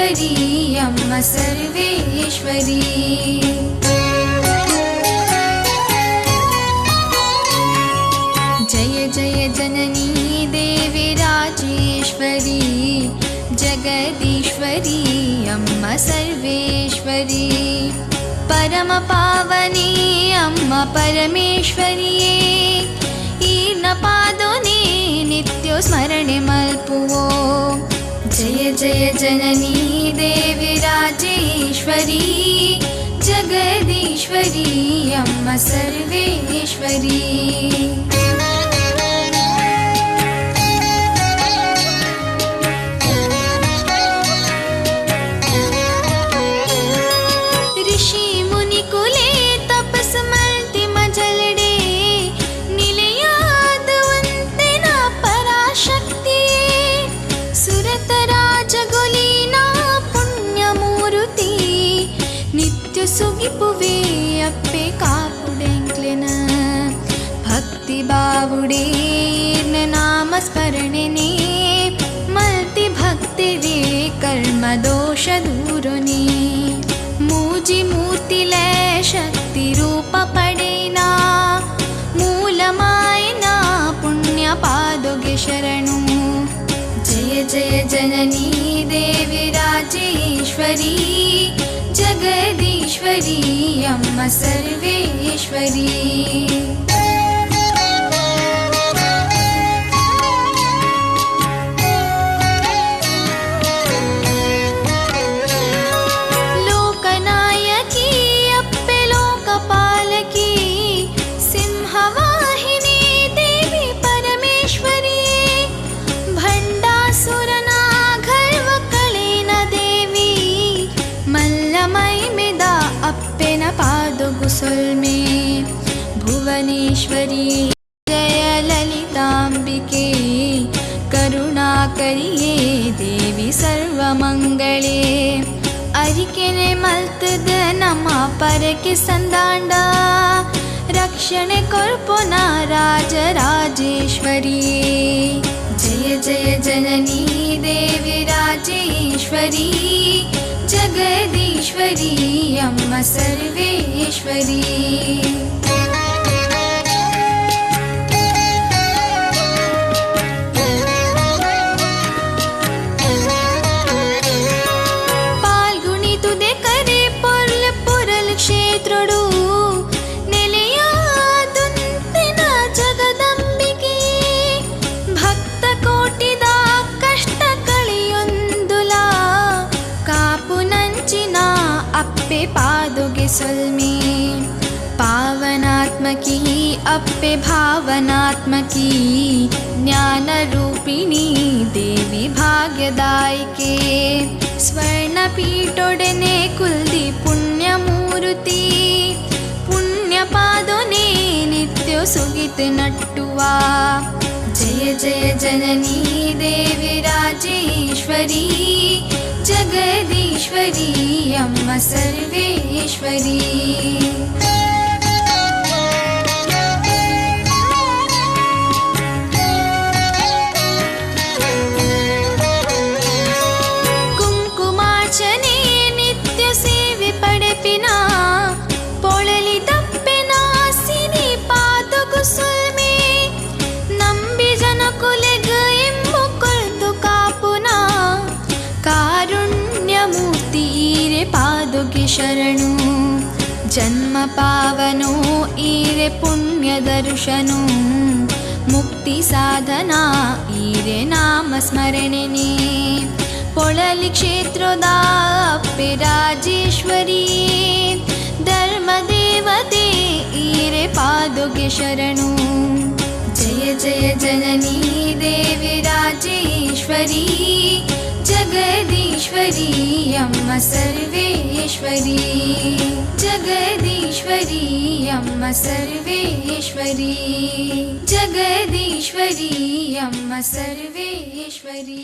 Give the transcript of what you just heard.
जगदीश्वरी अम्म सर्वेश्वरी। जय जय जननी देवी राजेश्वरी जगदीश्वरी अम्म सर्वेश्वरी। परम पावनी अम्म परमेश्वरिये ಈರ್ನ ಪಾದೋನೇ ನಿತ್ಯ ಸ್ಮರಣೆ ಮಲ್ಪುವೋ। ಜಯ ಜಯ ಜನನಿ ದೇವಿ ರಾಜೇಶ್ವರಿ ಜಗದೀಶ್ವರಿ ಅಮ್ಮ ಸರ್ವೇಶ್ವರಿ। ಋಷಿ ಮುನಿ ಕುಲೆ ತಪಸ್ ಮಲ್ತಿ ಮಜಲಡೆ ಸುಗಿಪುವೆ ಅಪ್ಪೆ ಕಾಪುಡೆಂಕ್ಲೆನ ಭಕ್ತಿ ಬಾವುಡೆ ನಾಮ ಸ್ಮರಣೆನೆ ಮಲ್ತಿ ಭಕ್ತಿರೇ ಕರ್ಮ ದೋಷ ದೂರನೆ। ಮೂಜಿ ಮೂರ್ತಿಲೆ ಶಕ್ತಿ ರೂಪ ಪಡೆನಾ ಮೂಲ ಮಾಯನ ಪುಣ್ಯ ಪಾದೊಗೆ ಶರಣು। ಜಯ ಜಯ ಜನನಿ ದೇವಿ ರಾಜೇಶ್ವರಿ जगदीश्वरी अम्म सर्वेश्वरी। लोकनायकी अप्पे लोकपालकी सिंहवाहिनी देवी परमेश्वरी। भंडासुरना गर्व कलेन देवी मल्लमय मेदा अप्पेन पादुगुसुल्मे। भुवनेश्वरी जय ललितांबिके करुणाकरिये देवी सर्वमंगले। अरिकेने मल्तद नम परके संदांड रक्षणे कोर्पोन राजराजेश्वरी। जय जय जननी देवी राजेश्वरी जगदीश्वरी अम्म सर्वेश्वरी। पाल्गुनी तुदे करे पुरल पुरल क्षेत्रोडु ನೆಲೆಯಾದುಂತಿನ ಜಗದಂಬಿಕೆ। ಭಕ್ತ ಕೋಟಿದ ಕಷ್ಟ ಕಳೆಯೊಂದುಲ ಕಾಪು ನಂಚಿನ ಅಪ್ಪೆ ಪಾದುಗೆ ಸೊಲ್ಮೆ। ಪಾವನಾತ್ಮಕಿ ಅಪ್ಪೆ ಭಾವನಾತ್ಮಕಿ ಜ್ಞಾನ ರೂಪಿಣಿ ದೇವಿ ಭಾಗ್ಯದಾಯಿಕೆ। ಸ್ವರ್ಣ ಪೀಠೊಡನೆ ಕುಲ್ದಿ ಪುಣ್ಯ ಮೂರುತಿ ಪುಣ್ಯ ಪಾದೋನೆ ನಿತ್ಯ ಸುಗಿತ ನಟ್ಟುವ। ಜಯ ಜಯ ಜನನಿ ದೇವಿ ರಾಜೇಶ್ವರಿ जगदीश्वरी अम्म सर्वेश्वरी। कुंकुमार्चने नित्य सेवे पडेपिना पोळली दप्पेन सिनी पादुगुसुल्मे। ನಂಬಿ ಜನ ಕುಲೆಗ ಎಂಬು ಕೊಲ್ತು ಕಾಪುನ ಕಾರುಣ್ಯ ಮೂರ್ತಿ ಈರೆ ಪಾದುಗೆ ಶರಣು। ಜನ್ಮ ಪಾವನೋ ಈರೆ ಪುಣ್ಯ ದರ್ಶನು ಮುಕ್ತಿ ಸಾಧನ ಈರೆ ನಾಮ ಸ್ಮರಣೆನೆ। ಪೊಳಲಿ ಕ್ಷೇತ್ರದ ಅಪ್ಪೆ ರಾಜೇಶ್ವರಿ ಧರ್ಮ ದೇವತೆ ಈರೆ ಪಾದುಗೆ ಶರಣು। जय जय जननी देवी राजेश्वरी जगदीश्वरी अम्म सर्वेश्वरी। जगदीश्वरी अम्म सर्वेश्वरी जगदीश्वरी अम्म सर्वेश्वरी।